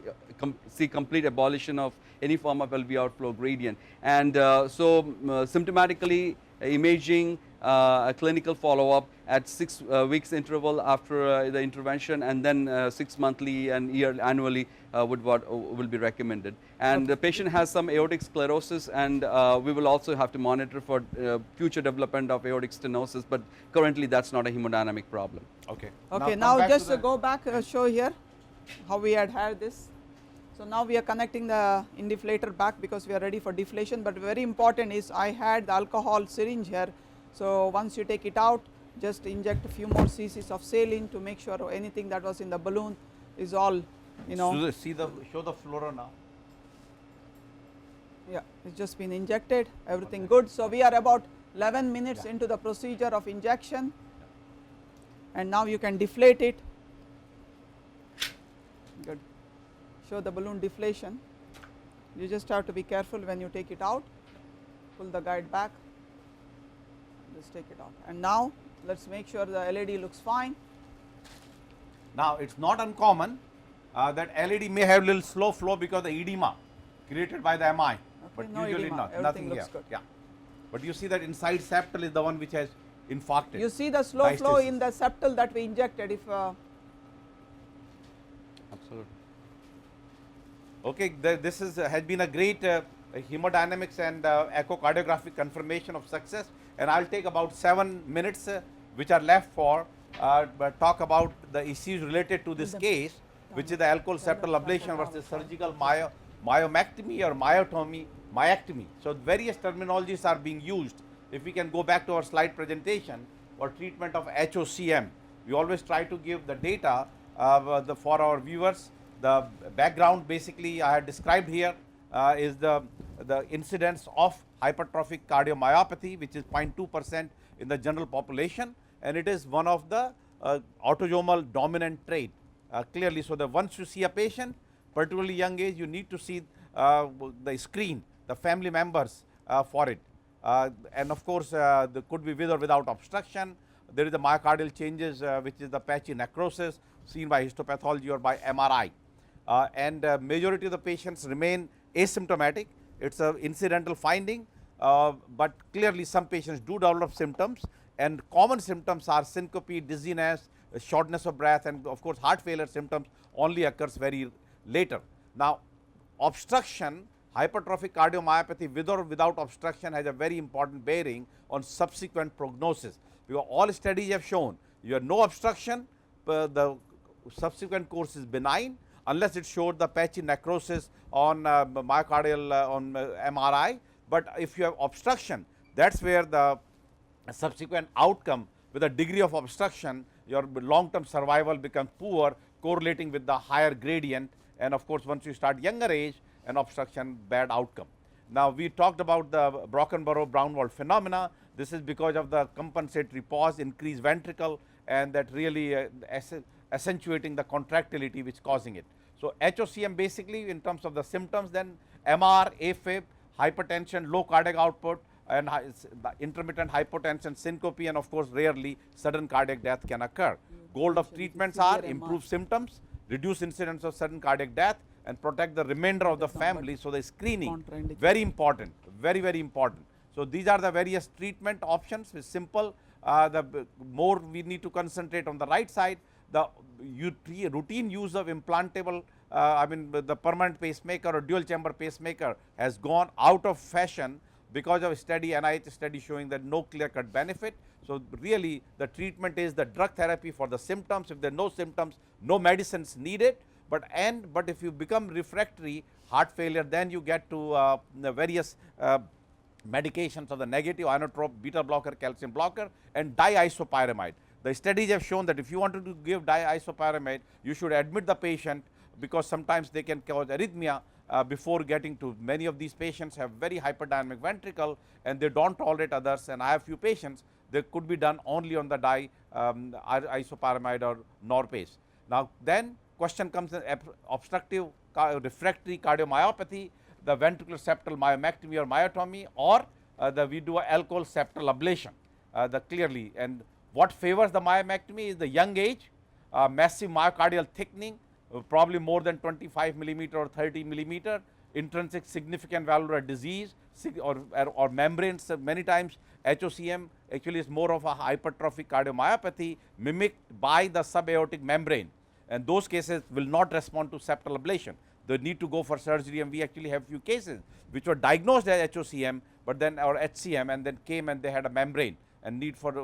see complete abolition of any form of LV outflow gradient. And so symptomatically, imaging, a clinical follow-up at 6 weeks interval after the intervention, and then 6 monthly and annually will be recommended. And the patient has some aortic sclerosis, and we will also have to monitor for future development of aortic stenosis, but currently that's not a hemodynamic problem. Okay. Okay, now just go back, show here how we had this. So now we are connecting the indiflator back because we are ready for deflation, but very important is I had the alcohol syringe here. So once you take it out, just inject a few more cc's of saline to make sure anything that was in the balloon is all, you know. Show the fluoro now. Yeah, it's just been injected, everything good. So we are about 11 minutes into the procedure of injection, and now you can deflate it. Good. Show the balloon deflation. You just have to be careful when you take it out. Pull the guide back. Just take it out. And now let's make sure the LED looks fine. Now it's not uncommon that LED may have little slow flow because of the edema created by the MI, Okay, but no usually edema. not. Everything Nothing looks here. good. Yeah, but you see that inside septal is the one which has infarcted. You see the slow flow in the septal that we injected. If Absolutely. Okay, this has been a great hemodynamics and echocardiographic confirmation of success, and I will take about 7 minutes which are left for talk about the issues related to this case, which is the alcohol septal ablation versus surgical myomectomy or myectomy. So various terminologies are being used. If we can go back to our slide presentation for treatment of HOCM, we always try to give the data for our viewers. The background basically I had described here is the incidence of hypertrophic cardiomyopathy, which is 0.2% in the general population, and it is one of the autosomal dominant trait clearly. So, once you see a patient, particularly young age, you need to see the screen, the family members for it, and of course, there could be with or without obstruction. There is the myocardial changes, which is the patchy necrosis seen by histopathology or by MRI, and majority of the patients remain asymptomatic. It is an incidental finding, but clearly some patients do develop symptoms, and common symptoms are syncope, dizziness, shortness of breath, and of course heart failure symptoms only occurs very later. Now, obstruction, hypertrophic cardiomyopathy with or without obstruction has a very important bearing on subsequent prognosis, because all studies have shown you have no obstruction, the subsequent course is benign unless it showed the patchy necrosis on myocardial on MRI. But if you have obstruction, that is where the subsequent outcome with a degree of obstruction, your long term survival becomes poor, correlating with the higher gradient, and of course, once you start younger age, an obstruction bad outcome. Now, we talked about the Brockenbrough-Braunwald phenomena. This is because of the compensatory pause, increased ventricle, and that really accentuating the contractility which causing it. So, HOCM basically in terms of the symptoms, then MR, AFib, hypertension, low cardiac output, and the intermittent hypotension, syncope, and of course, rarely sudden cardiac death can occur. Goal of treatments are improve symptoms, reduce incidence of sudden cardiac death, and protect the remainder of the family. So, the screening very important, very important. So, these are the various treatment options. It's simple. The more we need to concentrate on the right side, the routine use of implantable the permanent pacemaker or dual chamber pacemaker has gone out of fashion because of a study, NIH study showing that no clear cut benefit. So, really the treatment is the drug therapy for the symptoms. If there are no symptoms, no medicines needed, but if you become refractory heart failure, then you get to the various medications of the negative inotrope, beta blocker, calcium blocker, and diisopyramide. The studies have shown that if you wanted to give diisopyramide, you should admit the patient, because sometimes they can cause arrhythmia before getting to. Many of these patients have very hyperdynamic ventricle and they do not tolerate others, and I have few patients they could be done only on the isopyramide or norpace. Now, then question comes in obstructive refractory cardiomyopathy, the ventricular septal myomectomy or myotomy, or we do a alcohol septal ablation. Clearly, and what favors the myomectomy is the young age, massive myocardial thickening, probably more than 25 millimeter or 30 millimeter, intrinsic significant valvular disease or membranes. Many times HOCM actually is more of a hypertrophic cardiomyopathy mimicked by the subaortic membrane, and those cases will not respond to septal ablation. They need to go for surgery, and we actually have few cases which were diagnosed as HOCM, but then or HCM, and then came and they had a membrane and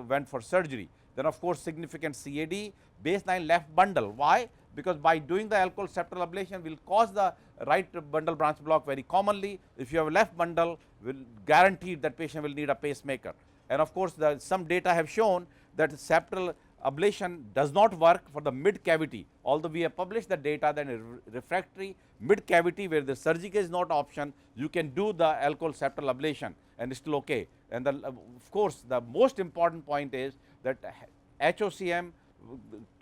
went for surgery. Then of course significant CAD, baseline left bundle. Why? Because by doing the alcohol septal ablation will cause the right bundle branch block very commonly. If you have a left bundle, will guarantee that patient will need a pacemaker. And of course, some data have shown that septal ablation does not work for the mid cavity, although we have published the data that in refractory mid cavity where the surgical is not option, you can do the alcohol septal ablation and it's still okay. And of course, the most important point is that HOCM,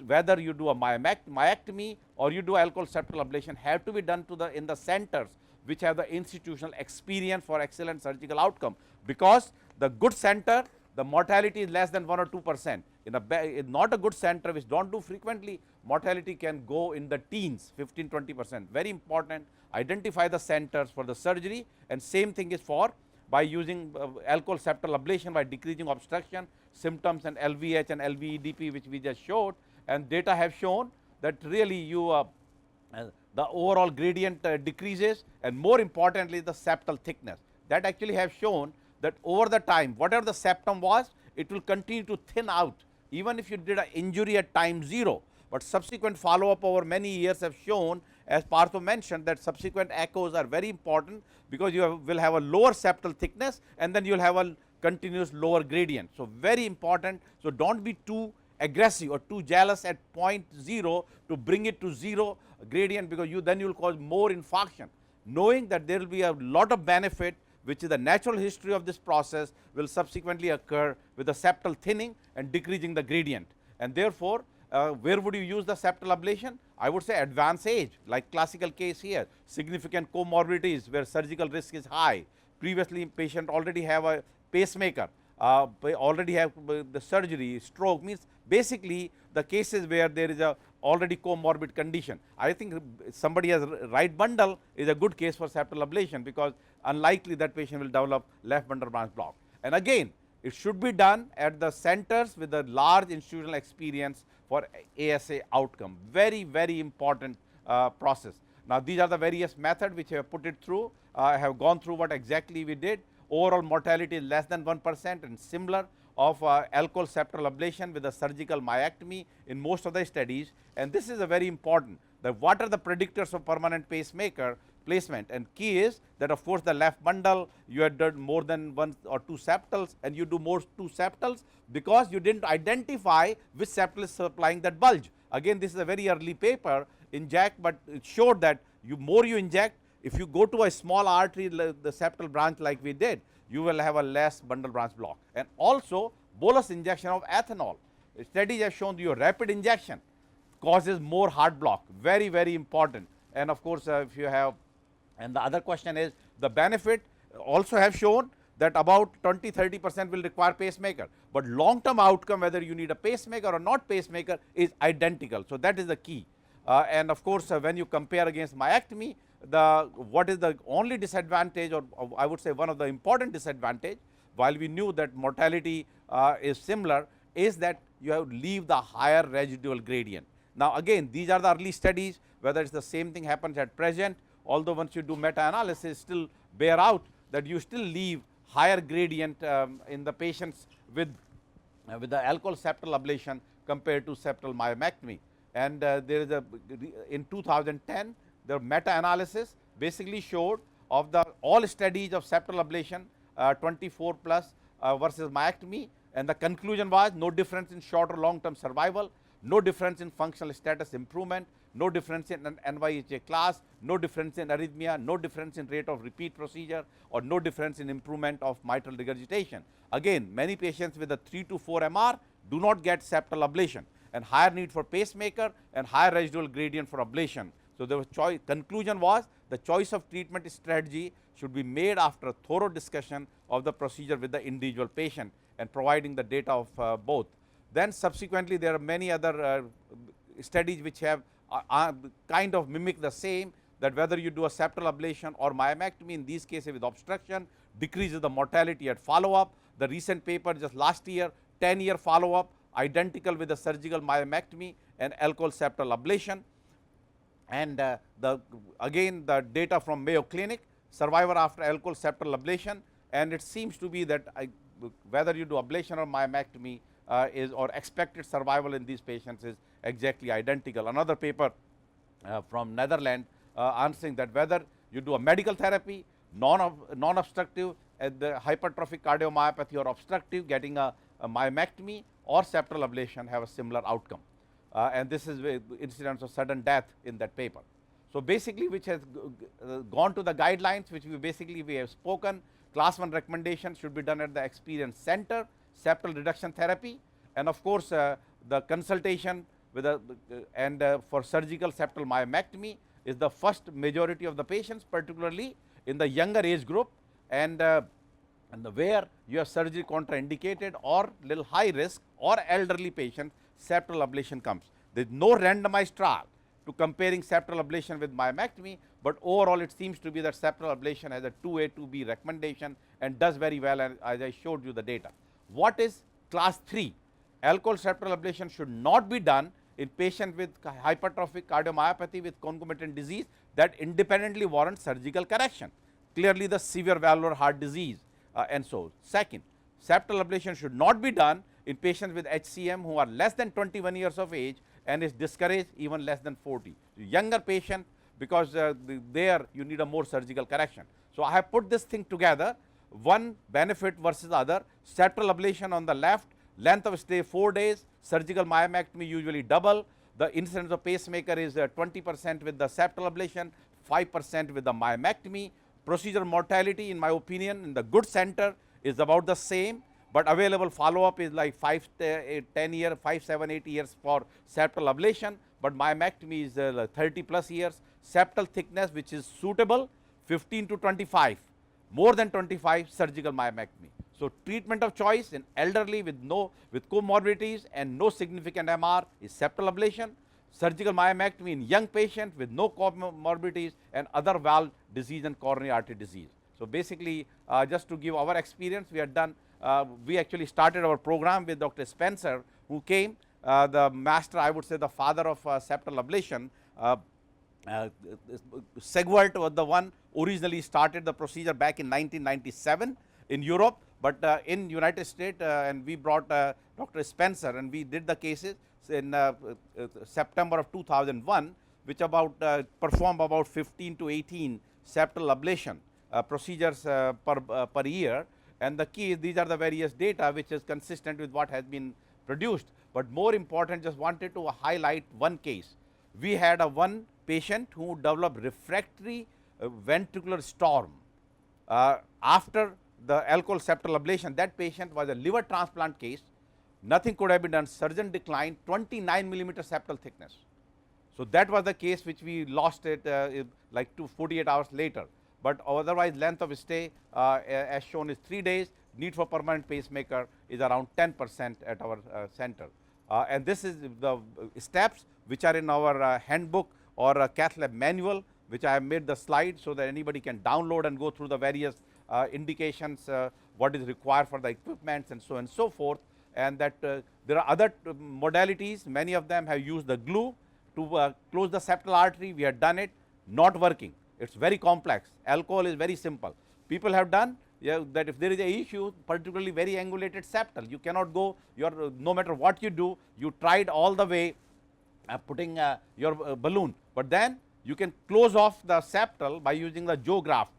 whether you do a myectomy or you do alcohol septal ablation, have to be done in the centers which have the institutional experience for excellent surgical outcome, because the good center, the mortality is less than 1 or 2%. In not a good center which do not do frequently, mortality can go in the teens, 15-20%. Very important, identify the centers for the surgery, and same thing is for by using alcohol septal ablation by decreasing obstruction, symptoms, and LVH and LVEDP which we just showed, and data have shown that really you the overall gradient decreases, and more importantly the septal thickness. That actually have shown that over the time whatever the septum was, it will continue to thin out even if you did an injury at time 0, but subsequent follow up over many years have shown, as Partho mentioned, that subsequent echoes are very important because you will have a lower septal thickness and then you will have a continuous lower gradient. So, very important. So, do not be too aggressive or too jealous at point 0 to bring it to 0 gradient, because then you will cause more infarction. Knowing that there will be a lot of benefit, which is the natural history of this process, will subsequently occur with the septal thinning and decreasing the gradient. And therefore, where would you use the septal ablation? I would say advanced age, like classical case here, significant comorbidities where surgical risk is high, previously patient already have a pacemaker, already have the surgery, stroke, means basically the cases where there is a already comorbid condition. I think somebody has right bundle is a good case for septal ablation, because unlikely that patient will develop left bundle branch block. And again, it should be done at the centers with a large institutional experience for ASA outcome. Very, very important process. Now, these are the various methods which I have put it through. I have gone through what exactly we did. Overall mortality is less than 1% and similar of alcohol septal ablation with a surgical myectomy in most of the studies. And this is a very important, that what are the predictors of permanent pacemaker placement, and key is that of course the left bundle you had done more than 1 or 2 septals, and you do more 2 septals because you did not identify which septal is supplying that bulge. Again, this is a very early paper, inject, but it showed that more you inject, if you go to a small artery, the septal branch like we did, you will have a less bundle branch block. And also bolus injection of ethanol. Studies have shown your rapid injection causes more heart block, very, very important. And of course, if you have, and the other question is the benefit also have shown that about 20-30% will require pacemaker, but long term outcome whether you need a pacemaker or not pacemaker is identical. So, that is the key. And of course, when you compare against myectomy, what is the only disadvantage, or I would say one of the important disadvantage, while we knew that mortality is similar, is that you have to leave the higher residual gradient. Now, again these are the early studies, whether it is the same thing happens at present, although once you do meta analysis still bear out that you still leave higher gradient in the patients with the alcohol septal ablation compared to septal myomectomy. And there is in 2010 the meta analysis basically showed of the all studies of septal ablation 24 plus versus myectomy, and the conclusion was no difference in short or long term survival, no difference in functional status improvement, no difference in NYHA class, no difference in arrhythmia, no difference in rate of repeat procedure, or no difference in improvement of mitral regurgitation. Again, many patients with a 3 to 4 MR do not get septal ablation, and higher need for pacemaker and higher residual gradient for ablation. So, the conclusion was the choice of treatment strategy should be made after a thorough discussion of the procedure with the individual patient and providing the data of both. Then subsequently there are many other studies which have kind of mimic the same, that whether you do a septal ablation or myomectomy, in these cases with obstruction decreases the mortality at follow up. The recent paper just last year, 10-year follow up, identical with the surgical myomectomy and alcohol septal ablation. And again the data from Mayo Clinic, survivor after alcohol septal ablation, and it seems to be that whether you do ablation or myomectomy is, or expected survival in these patients is exactly identical. Another paper from Netherlands answering that whether you do a medical therapy, non-obstructive, the hypertrophic cardiomyopathy, or obstructive getting a myomectomy or septal ablation have a similar outcome. And this is incidence of sudden death in that paper. So, basically which has gone to the guidelines which we have spoken. Class 1 recommendation should be done at the experience center, septal reduction therapy, and of course, the consultation with for surgical septal myomectomy is the first majority of the patients, particularly in the younger age group, and where you have surgery contraindicated or little high risk or elderly patients, septal ablation comes. There is no randomized trial to comparing septal ablation with myomectomy, but overall it seems to be that septal ablation has a 2A, 2B recommendation and does very well, and as I showed you the data. What is class 3? Alcohol septal ablation should not be done in patients with hypertrophic cardiomyopathy with concomitant disease that independently warrant surgical correction, clearly the severe valvular heart disease and so. Second, septal ablation should not be done in patients with HCM who are less than 21 years of age and is discouraged even less than 40. Younger patient, because there you need a more surgical correction. So, I have put this thing together, one benefit versus other. Septal ablation on the left, length of stay 4 days, surgical myomectomy usually double. The incidence of pacemaker is 20% with the septal ablation, 5% with the myomectomy. Procedure mortality, in my opinion, in the good center is about the same, but available follow up is like 5, 10 years, 5, 7, 8 years for septal ablation, but myomectomy is 30 plus years. Septal thickness, which is suitable, 15 to 25, more than 25, surgical myomectomy. So, treatment of choice in elderly with comorbidities and no significant MR is septal ablation. Surgical myomectomy in young patients with no comorbidities and other valve disease and coronary artery disease. So, basically just to give our experience, we had done, we actually started our program with Dr. Spencer, who came, the master, I would say the father of septal ablation. Segwart was the one originally started the procedure back in 1997 in Europe, but in United States and we brought Dr. Spencer and we did the cases in September of 2001, which perform about 15 to 18 septal ablation procedures per year, and the key is these are the various data which is consistent with what has been produced. But more important, just wanted to highlight one case. We had one patient who developed refractory ventricular storm after the alcohol septal ablation. That patient was a liver transplant case, nothing could have been done, surgeon declined, 29 millimeter septal thickness. So, that was the case which we lost it like 48 hours later, but otherwise length of stay as shown is 3 days, need for permanent pacemaker is around 10% at our center. And this is the steps which are in our handbook or a cath lab manual, which I have made the slide so that anybody can download and go through the various indications, what is required for the equipments and so on and so forth. And that there are other modalities, many of them have used the glue to close the septal artery. We have done it, not working, it is very complex. Alcohol is very simple. People have done that if there is a issue, particularly very angulated septal, you cannot go, no matter what you do, you tried all the way putting your balloon, but then you can close off the septal by using the jaw graft,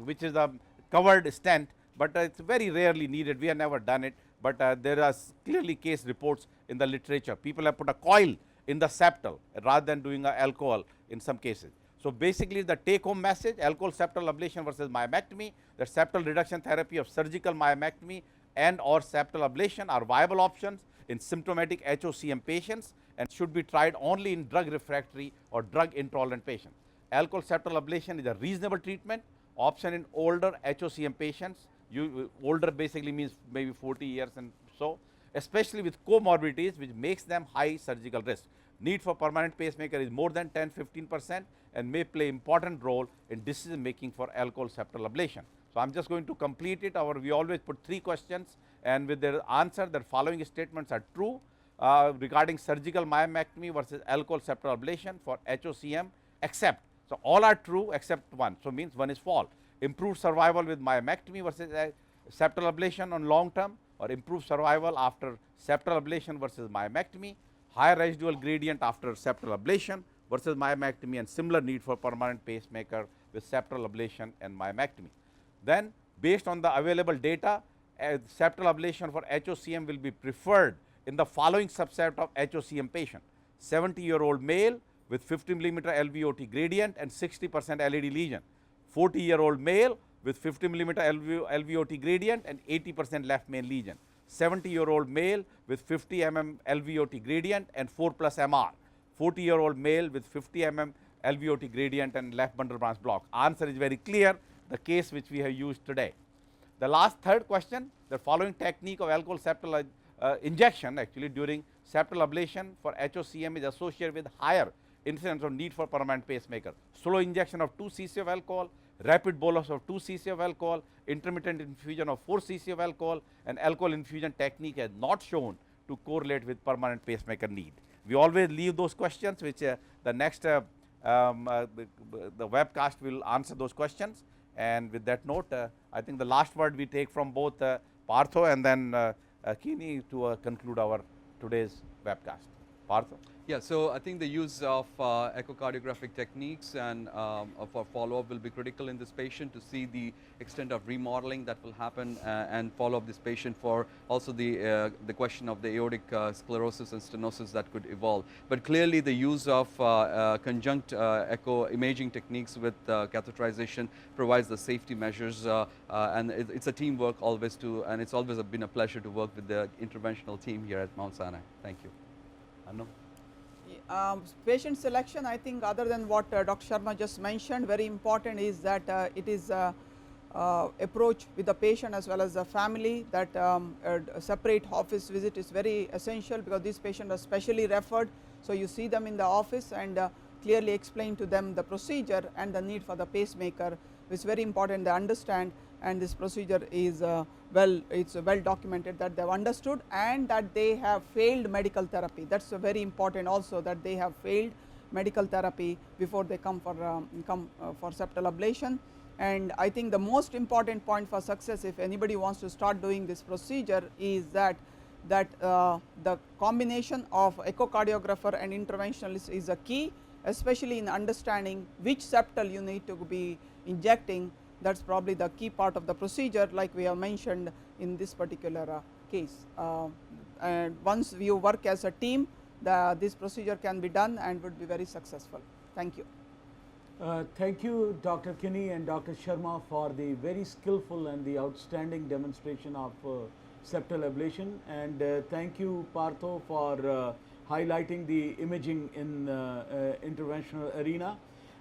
which is a covered stent, but it is very rarely needed. We have never done it, but there are clearly case reports in the literature. People have put a coil in the septal rather than doing a alcohol in some cases. So, basically the take home message, alcohol septal ablation versus myomectomy, the septal reduction therapy of surgical myomectomy and or septal ablation are viable options in symptomatic HOCM patients and should be tried only in drug refractory or drug intolerant patients. Alcohol septal ablation is a reasonable treatment option in older HOCM patients. Older basically means maybe 40 years and so, especially with comorbidities which makes them high surgical risk. Need for permanent pacemaker is more than 10-15% and may play important role in decision making for alcohol septal ablation. So, I am just going to complete it. We always put 3 questions and with their answer, the following statements are true regarding surgical myomectomy versus alcohol septal ablation for HOCM except. So, all are true except one. So, means one is false. Improved survival with myomectomy versus septal ablation on long term, or improved survival after septal ablation versus myomectomy, higher residual gradient after septal ablation versus myomectomy, and similar need for permanent pacemaker with septal ablation and myomectomy. Then based on the available data, septal ablation for HOCM will be preferred in the following subset of HOCM patient: 70-year-old male with 50 millimeter LVOT gradient and 60% LED lesion, 40-year-old male with 50 millimeter LVOT gradient and 80% left main lesion, 70-year-old male with 50 LVOT gradient and 4 plus MR, 40-year-old male with 50 LVOT gradient and left bundle branch block. Answer is very clear, the case which we have used today. The last third question, the following technique of alcohol septal injection actually during septal ablation for HOCM is associated with higher incidence of need for permanent pacemaker: slow injection of 2 cc of alcohol, rapid bolus of 2 cc of alcohol, intermittent infusion of 4 cc of alcohol, and alcohol infusion technique has not shown to correlate with permanent pacemaker need. We always leave those questions which the next the webcast will answer those questions. And with that note, I think the last word we take from both Partho and then Kini to conclude our today's webcast. Partho. Yeah, so I think the use of echocardiographic techniques and for follow-up will be critical in this patient to see the extent of remodeling that will happen and follow up this patient for also the question of the aortic sclerosis and stenosis that could evolve. But clearly the use of conjunct echo imaging techniques with catheterization provides the safety measures and it's a teamwork always and it's always been a pleasure to work with the interventional team here at Mount Sinai. Thank you. Anu? Patient selection, I think other than what Dr. Sharma just mentioned, very important is that it is approach with the patient as well as the family, that a separate office visit is very essential because these patients are specially referred. So you see them in the office and clearly explain to them the procedure and the need for the pacemaker. It's very important they understand, and this procedure is it's well documented that they have understood and that they have failed medical therapy. That's very important also, that they have failed medical therapy before they come for septal ablation. And I think the most important point for success, if anybody wants to start doing this procedure, is that the combination of echocardiographer and interventionalist is a key, especially in understanding which septal you need to be injecting. That's probably the key part of the procedure, like we have mentioned in this particular case. And once you work as a team, this procedure can be done and would be very successful. Thank you. Thank you, Dr. Kinney and Dr. Sharma, for the very skillful and the outstanding demonstration of septal ablation, and thank you, Partho, for highlighting the imaging in interventional arena.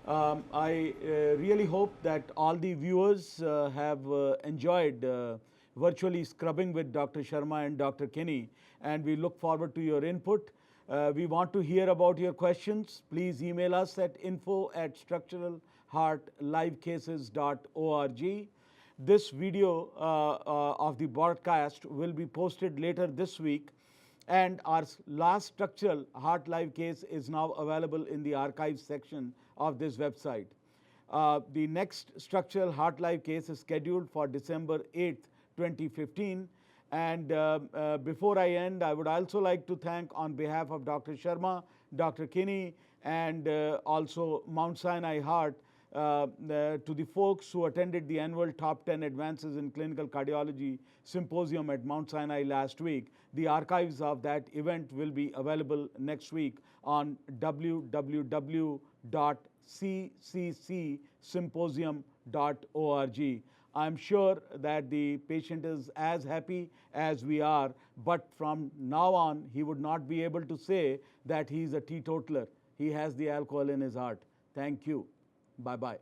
I really hope that all the viewers have enjoyed virtually scrubbing with Dr. Sharma and Dr. Kinney, and we look forward to your input. We want to hear about your questions. Please email us at info@structuralheartlivecases.org. This video of the broadcast will be posted later this week, and our last structural heart live case is now available in the archives section of this website. The next structural heart live case is scheduled for December 8th, 2015. And before I end, I would also like to thank, on behalf of Dr. Sharma, Dr. Kinney, and also Mount Sinai Heart, to the folks who attended the annual Top 10 Advances in Clinical Cardiology Symposium at Mount Sinai last week. The archives of that event will be available next week on www.cccsymposium.org. I'm sure that the patient is as happy as we are, but from now on, he would not be able to say that he is a teetotaler. He has the alcohol in his heart. Thank you. Bye-bye.